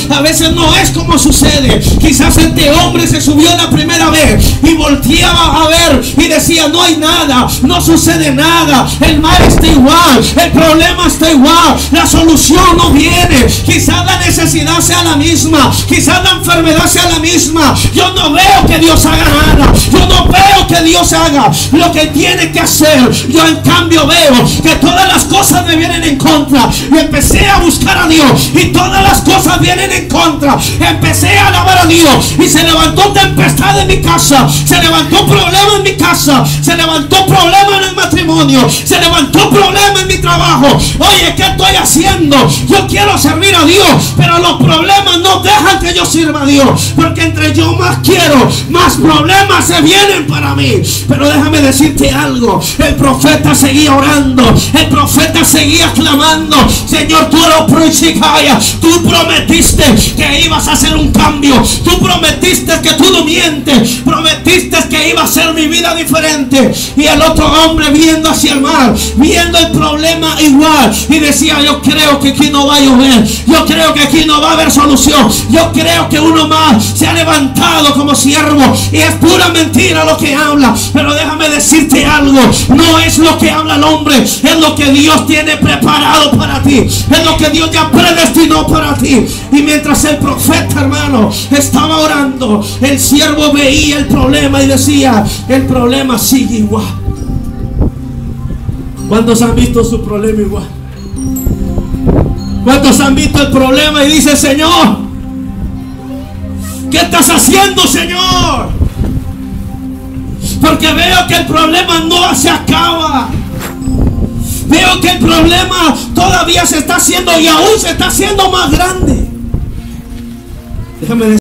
A veces no es como sucede. Quizás este hombre se subió la primera vez y volteaba a ver y decía: no hay nada, no sucede nada, el mar está igual, el problema está igual, la solución no viene. Quizás la necesidad sea la misma, quizás la enfermedad sea la misma. Yo no veo que Dios haga nada, yo no veo que Dios haga lo que tiene que hacer. Yo en cambio veo que todas las cosas me vienen en contra. Y empecé a buscar a Dios y todas las cosas vienen en contra. Empecé a alabar a Dios y se levantó tempestad en mi casa, se levantó problema en mi casa, se levantó problema en el matrimonio, se levantó problema en mi trabajo. Oye, ¿qué estoy haciendo? Yo quiero servir a Dios, pero los problemas no dejan que yo sirva a Dios, porque entre yo más quiero, más problemas se vienen para mí. Pero déjame decirte algo: el profeta seguía orando, el profeta seguía clamando: Señor, tú prometiste que ibas a hacer un cambio, tú prometiste que tú no mientes, prometiste que iba a ser mi vida diferente. Y el otro hombre viendo hacia el mar, viendo el problema igual, y decía: yo creo que aquí no va a llover, yo creo que aquí no va a haber solución, yo creo que uno más se ha levantado como siervo. Y es pura mentira lo que habla. Pero déjame decirte algo: no es lo que habla el hombre, es lo que Dios tiene preparado para ti, es lo que Dios ya predestinó para ti. Y mientras el profeta, hermano, estaba orando, el siervo veía el problema y decía: el problema sigue igual. ¿Cuántos han visto su problema igual? ¿Cuántos han visto el problema y dicen: Señor, ¿qué estás haciendo, Señor? Porque veo que el problema no se acaba. Veo que el problema todavía se está haciendo y aún se está haciendo más grande. Déjame decir.